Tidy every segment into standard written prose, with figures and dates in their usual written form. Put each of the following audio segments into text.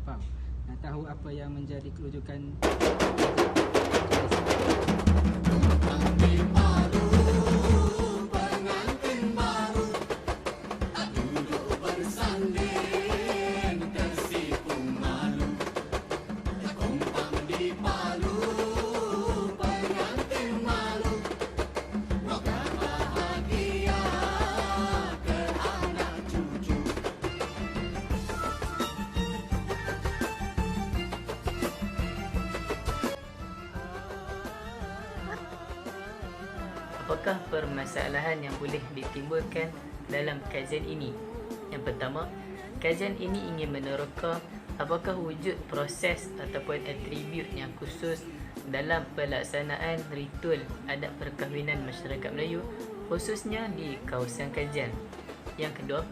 terlampau. Nak tahu apa yang menjadi kerujukan apakah permasalahan yang boleh ditimbulkan dalam kajian ini? Yang pertama, kajian ini ingin meneroka apakah wujud proses ataupun atribut yang khusus dalam pelaksanaan ritual adat perkahwinan masyarakat Melayu, khususnya di kawasan kajian. Yang kedua,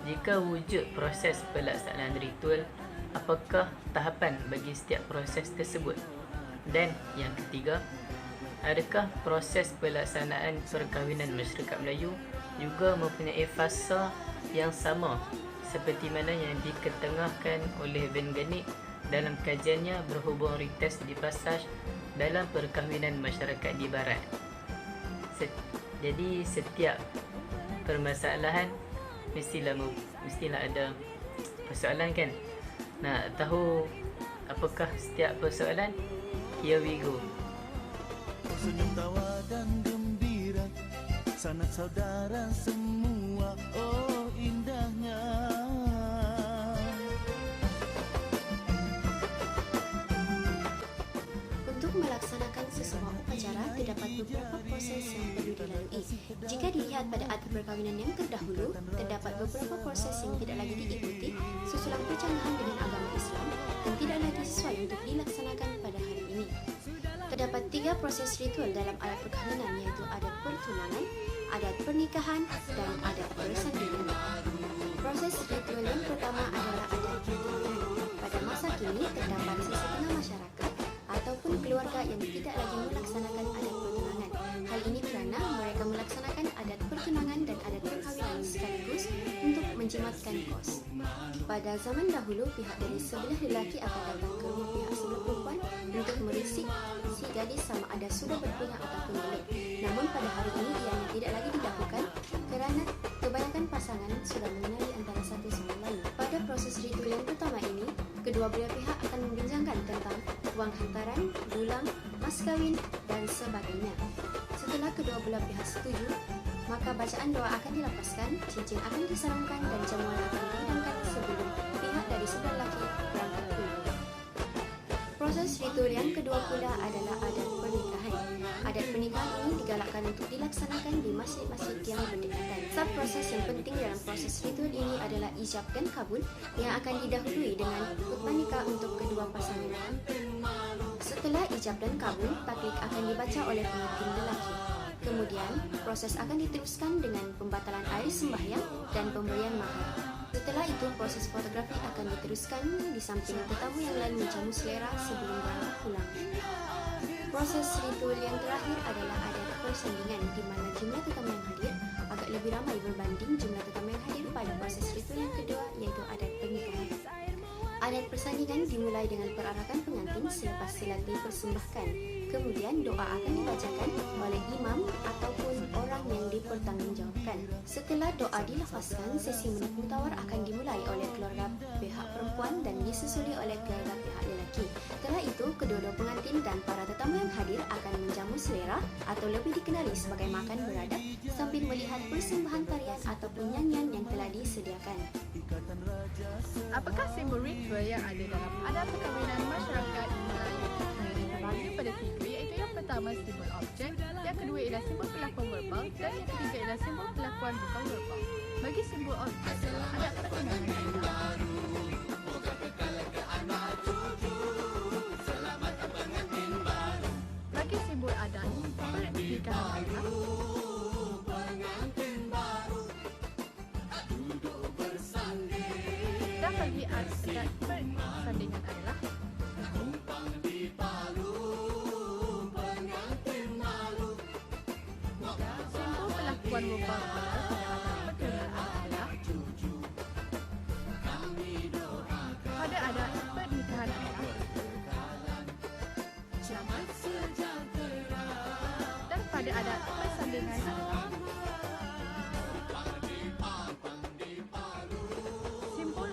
jika wujud proses pelaksanaan ritual, apakah tahapan bagi setiap proses tersebut? Dan yang ketiga, adakah proses pelaksanaan perkahwinan masyarakat Melayu juga mempunyai fasa yang sama seperti mana yang diketengahkan oleh Ben Ghani dalam kajiannya berhubung rites di Pasaj dalam perkahwinan masyarakat di Barat. Jadi setiap permasalahan mestilah ada persoalan kan? Nak tahu apakah setiap persoalan? Here we go. Senyum tawa dan gembira, sanak saudara semua, oh indahnya. Untuk melaksanakan sesebuah upacara, terdapat beberapa proses yang perlu dilalui. Jika dilihat pada adat perkahwinan yang terdahulu, terdapat beberapa proses yang tidak lagi diikuti susulan percanggahan dengan agama Islam dan tidak lagi sesuai untuk dilaksanakan pada hari ini. Terdapat 3 proses ritual dalam adat perkahwinan, iaitu adat pertunangan, adat pernikahan, dan adat persandingan. Proses ritual yang pertama adalah adat pertunangan. Pada masa kini, terdapat sesetengah masyarakat ataupun keluarga yang tidak lagi melaksanakan adat pertunangan. Hal ini kerana mereka melaksanakan adat pertunangan dan adat perkahwinan sekaligus untuk menjimatkan kos. Pada zaman dahulu, pihak dari sebelah lelaki akan datang ke rumah pihak sebelah perempuan untuk merisik si gadis sama ada sudah berpunya ataupun belum. Namun pada hari ini ianya tidak lagi dilakukan kerana kebanyakan pasangan sudah mengenali antara satu sama lain. Pada proses ritual yang pertama ini, kedua belah pihak akan membincangkan tentang wang hantaran, dulang, mas kawin dan sebagainya. Setelah kedua belah pihak setuju, maka bacaan doa akan dilapaskan, cincin akan disarungkan dan jamuan akan dihidangkan sebelum pihak dari sebelah lelaki berangkat pulang. Proses ritual yang kedua pula adalah adat pernikahan. Adat pernikahan ini digalakkan untuk dilaksanakan di masjid-masjid yang berdekatan. Sub-proses yang penting dalam proses ritual ini adalah ijab dan kabul yang akan didahului dengan khutbah nikah untuk kedua pasangan. Setelah ijab dan kabul, taklik akan dibaca oleh pengantin lelaki. Kemudian, proses akan diteruskan dengan pembatalan air sembahyang dan pemberian mahar. Setelah itu, proses fotografi akan diteruskan di samping tetamu yang lain menjamu selera sebelum berangkat pulang. Proses ritual yang terakhir adalah adat persandingan, di mana jumlah tetamu yang hadir agak lebih ramai berbanding jumlah tetamu yang hadir pada proses ritual yang kedua, iaitu adat pernikahan. Adat persandingan dimulai dengan perarakan pengantin selepas silat dipersembahkan. Kemudian doa akan dibacakan oleh imam ataupun orang yang dipertanggungjawabkan. Setelah doa dilafazkan, sesi menepuk tawar akan dimulai oleh keluarga pihak perempuan dan disusuli oleh keluarga pihak lelaki. Setelah itu, kedua-dua pengantin dan para tetamu yang hadir akan menjamu selera atau lebih dikenali sebagai makan beradab sambil melihat persembahan tarian ataupun nyanyian yang telah disediakan. Apakah simbol ritual yang ada dalam adat perkahwinan masyarakat Melayu? Terbagi pada 3, iaitu yang pertama simbol objek, yang kedua ialah simbol pelakuan verbal dan yang ketiga ialah simbol pelakuan bukan verbal. Bagi simbol objek dalam adat pertunangan adalah bagi simbol adat pernikahan adalah dan bagi adat persandingan adalah simbol pelakuan verbal pada adat pertunangan adalah pada adat pada adat persandingan adalah simbol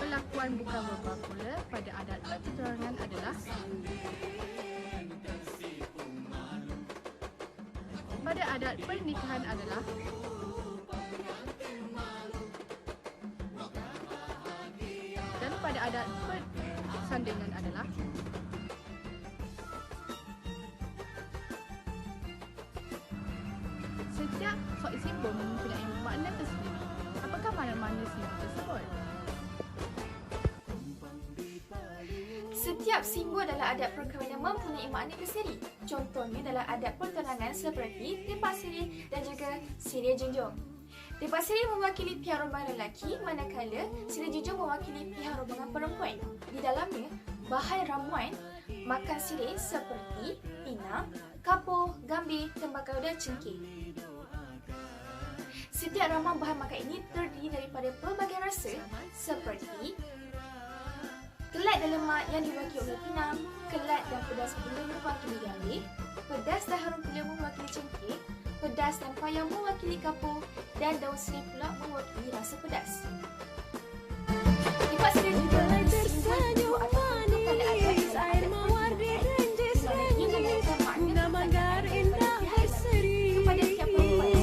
perlakuan bukan verbal pula pada adat pertuturangan adalah pada adat pernikahan adalah dan pada adat persandingan adalah setiap simbol mempunyai makna tersendiri. Apakah makna-makna simbol tersebut? Setiap simbol dalam adat perkahwinan mempunyai makna tersendiri. Contohnya dalam adat pertunangan seperti tempat sirih dan juga sirih junjung. Tempat sirih mewakili pihak rombongan lelaki, manakala sirih junjung mewakili pihak rombongan perempuan. Di dalamnya, bahan ramuan makan sirih seperti pinang, kapur, gambir, tembakau dan cengkeh. Setiap ramuan bahan makan ini terdiri daripada pelbagai rasa seperti kelat dan lemak yang diwakili oleh pinang, kelat dan pedas gula mewakili gambir, pedas dan harum gula mewakili cengkeh, pedas dan payau mewakili kapur, dan daun sirih pula mewakili rasa pedas. Tempat sirih juga adalah simbol hidup atau bentuk pada adat di mana ia memberikan makna kepada pihak lelaki kepada tiap perempuan.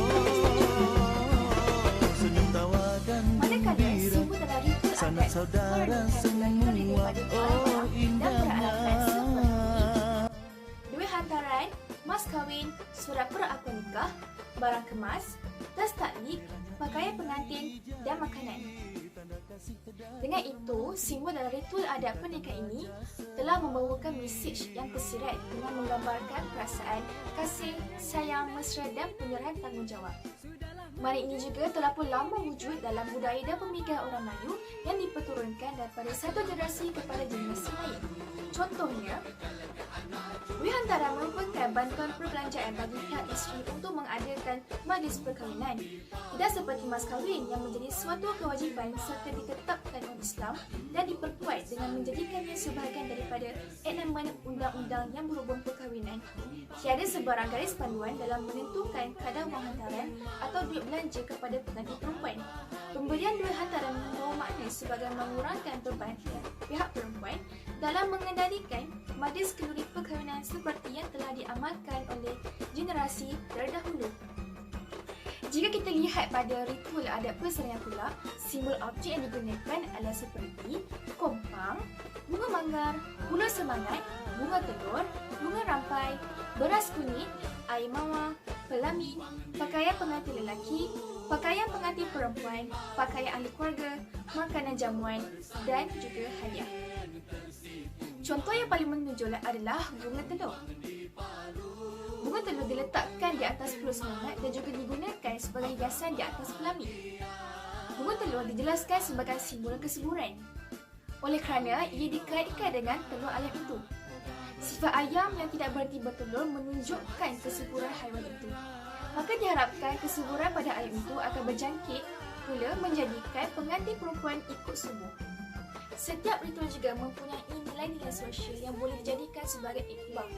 Manakala simbol dalam ritual adat saudara semua oh indahnya duit hantaran, mas kahwin, surat perakuan nikah, barang kemas, tas taklik, pakaian pengantin dan makanan. Dengan itu, simbol dalam ritual adat pernikahan ini telah membawakan mesej yang tersirat dengan menggambarkan perasaan kasih, sayang, mesra dan penyerahan tanggungjawab. Mari ini juga telah pun lama wujud dalam budaya dan pemikiran orang Melayu yang diperturunkan daripada satu generasi kepada generasi lain. Contohnya, duit hantaran merupakan bantuan perbelanjaan bagi pihak isteri untuk mengadakan majlis perkahwinan. Tidak seperti mas kahwin yang menjadi suatu kewajipan serta ditetapkan oleh Islam dan diperkuat dengan menjadikannya sebahagian daripada elemen undang-undang yang berhubung perkahwinan. Tiada sebarang garis panduan dalam menentukan kadar wang hantaran atau duit belanja kepada pengantin perempuan. Pemberian duit hantaran membawa makna sebagai mengurangkan beban pihak perempuan dalam mengendalikan majlis kenduri perkahwinan seperti yang telah diamalkan oleh generasi terdahulu. Jika kita lihat pada ritual adat persalinan pula, simbol objek yang digunakan adalah seperti kompang, bunga manggar, bunga semangat, bunga telur, bunga rampai, beras kunyit, air mawar, pelamin, pakaian pengantin lelaki, pakaian pengantin perempuan, pakaian ahli keluarga, makanan jamuan dan juga hadiah. Contoh yang paling menonjol adalah bunga telur. Bunga telur diletakkan di atas perut semangat dan juga digunakan sebagai hiasan di atas pelamin. Bunga telur dijelaskan sebagai simbol kesuburan. Oleh kerana ia dikaitkan dengan telur ayam itu. Sifat ayam yang tidak berhenti bertelur menunjukkan kesuburan haiwan itu. Maka diharapkan kesuburan pada ayam itu akan berjangkit pula menjadikan pengantin perempuan ikut subur. Setiap ritual juga mempunyai nilai-nilai sosial yang boleh dijadikan sebagai ikbal.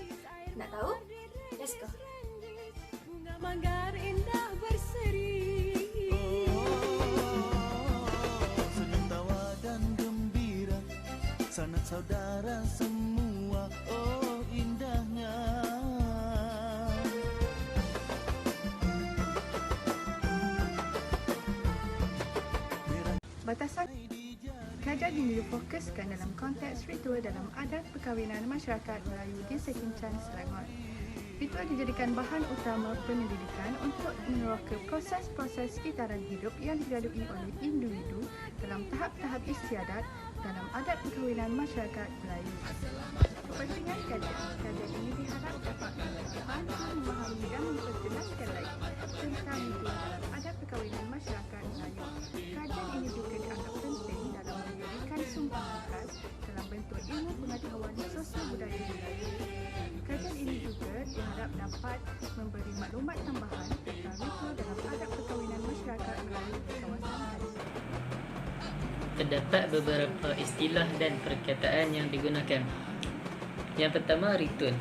Nak tahu? Let's go. Bunga manggar indah berseri. senyum tawa dan gembira sanak saudara semua oh indahnya. Batasan kajian ini difokuskan dalam konteks ritual dalam adat perkahwinan masyarakat Melayu di Sekincang, Selangor. Ritual dijadikan bahan utama penyelidikan untuk meneroka proses-proses sekitaran hidup yang dilalui oleh individu dalam tahap-tahap istiadat dalam adat perkahwinan masyarakat Melayu. Kepentingan kajian ini diharap dapat membantu memahami dan memperjelaskan lagi tentang ritual dalam adat perkahwinan masyarakat Melayu. Kajian ini juga dianggap penting dalam memberikan sumbangan khas dalam bentuk ilmu pengetahuan sosial budaya Melayu. Kajian ini juga diharap dapat memberi maklumat tambahan tentang ritual dalam adat perkahwinan masyarakat Melayu di kawasan Kalisari. Terdapat beberapa istilah dan perkataan yang digunakan. Yang pertama, ritual.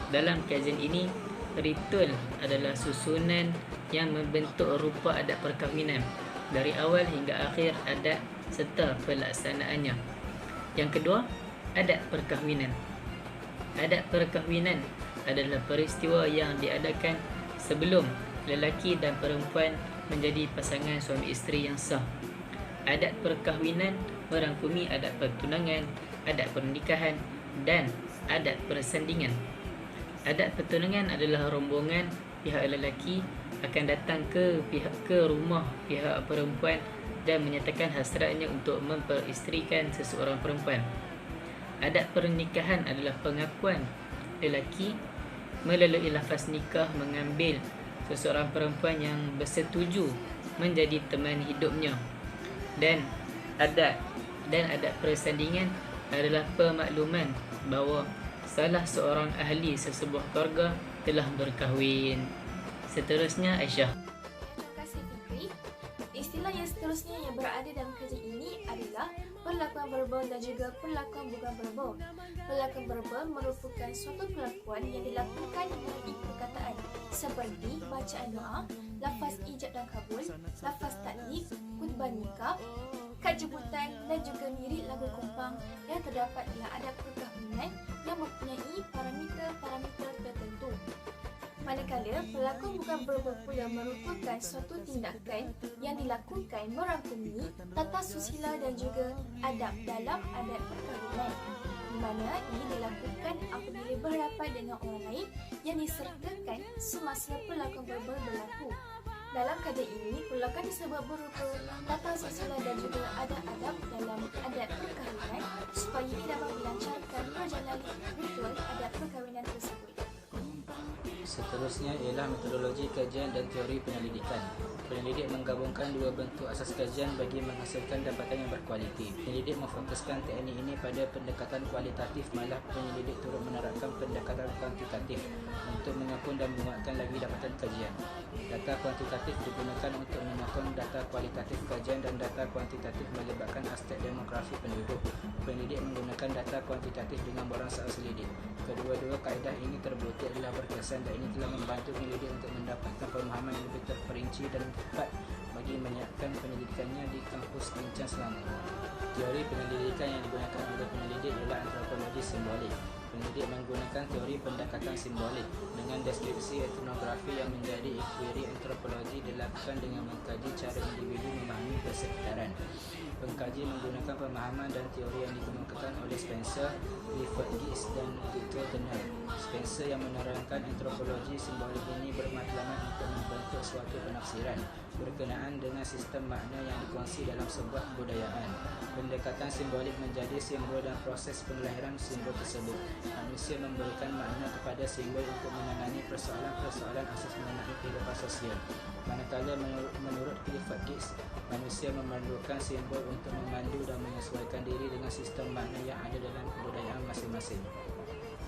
Dalam kajian ini, Ritual adalah susunan yang membentuk rupa adat perkahwinan dari awal hingga akhir adat serta pelaksanaannya. Yang kedua, adat perkahwinan. Adat perkahwinan adalah peristiwa yang diadakan sebelum lelaki dan perempuan menjadi pasangan suami isteri yang sah. Adat perkahwinan merangkumi adat pertunangan, adat pernikahan dan adat persandingan. Adat pertunangan adalah rombongan pihak lelaki akan datang ke rumah pihak perempuan dan menyatakan hasratnya untuk memperisterikan seseorang perempuan. Adat pernikahan adalah pengakuan lelaki melalui lafaz nikah mengambil seseorang perempuan yang bersetuju menjadi teman hidupnya. Dan adat persandingan adalah pemakluman bahawa salah seorang ahli sesebuah keluarga telah berkahwin. Seterusnya, Aisyah. Terima kasih Fikri. Istilah yang seterusnya yang berada dalam kajian ini adalah perlakuan verbal dan juga perlakuan bukan verbal. Perlakuan verbal merupakan suatu perlakuan yang dilakukan melalui perkataan seperti bacaan doa, lafaz ijab dan kabul, lafaz taklid, khutbah nikah, kad jemputan dan juga lirik lagu kompang yang terdapat dalam adat perkahwinan yang mempunyai parameter tertentu. Manakala perlakuan bukan verbal pula merupakan suatu tindakan yang dilakukan merangkumi tata susila dan juga adab dalam adat perkahwinan, di mana ini dilakukan apabila berhadapan dengan orang lain yang disertakan semasa perlakuan verbal berlaku. Dalam kajian ini, perlakuan tersebut berupa tata susila dan juga adab-adab dalam adat perkahwinan supaya ia dapat melancarkan perjalanan ritual adat perkahwinan tersebut. Seterusnya ialah metodologi kajian dan teori penyelidikan. Penyelidik menggabungkan dua bentuk asas kajian bagi menghasilkan dapatan yang berkualiti. Penyelidik memfokuskan teknik ini pada pendekatan kualitatif, malah penyelidik turut menerapkan pendekatan kuantitatif untuk menyokong dan menguatkan lagi dapatan kajian. Data kuantitatif digunakan untuk menyokong data kualitatif kajian dan data kuantitatif melibatkan aspek demografi penduduk. Penyelidik menggunakan data kuantitatif dengan borang soal selidik. Kedua-dua kaedah ini terbukti adalah berkesan dan ini telah membantu penyelidik untuk mendapatkan pemahaman yang lebih terperinci dan tepat bagi menyiapkan penyelidikannya di kampus Lincah Selangor. Teori penyelidikan yang digunakan oleh penyelidik ialah antropologi simbolik. Penyelidik menggunakan teori pendekatan simbolik dengan deskripsi etnografi yang menjadi inquiry antropologi dilakukan dengan mengkaji cara individu memahami persekitaran. Pengkaji menggunakan pemahaman dan teori yang dikemukakan oleh Spencer, Clifford Geertz dan Victor Turner. Spencer yang menerangkan antropologi simbolik ini bermatlamat untuk membentuk suatu penafsiran berkenaan dengan sistem makna yang dikongsi dalam sebuah kebudayaan. Pendekatan simbolik menjadi simbol dan proses penlahiran simbol tersebut. Manusia memberikan makna kepada simbol untuk menangani persoalan-persoalan asas mengenai kehidupan sosial. Manakala menurut Clifford Geertz, manusia memerlukan simbol untuk memandu dan menyesuaikan diri dengan sistem makna yang ada dalam kebudayaan masing-masing.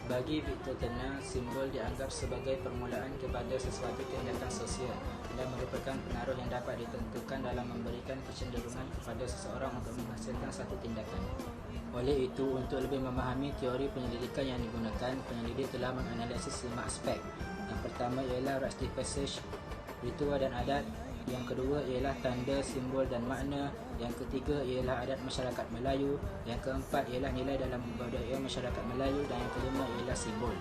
Bagi Victor Turner, simbol dianggap sebagai permulaan kepada sesuatu tindakan sosial dan merupakan pengaruh yang dapat ditentukan dalam memberikan kecenderungan kepada seseorang untuk menghasilkan satu tindakan. Oleh itu, untuk lebih memahami teori penyelidikan yang digunakan, penyelidik telah menganalisis 5 aspek. Yang pertama ialah rite of passage, ritual dan adat. Yang kedua ialah tanda, simbol dan makna. Yang ketiga ialah adat masyarakat Melayu. Yang keempat ialah nilai dalam budaya masyarakat Melayu. Dan yang kelima ialah simbol.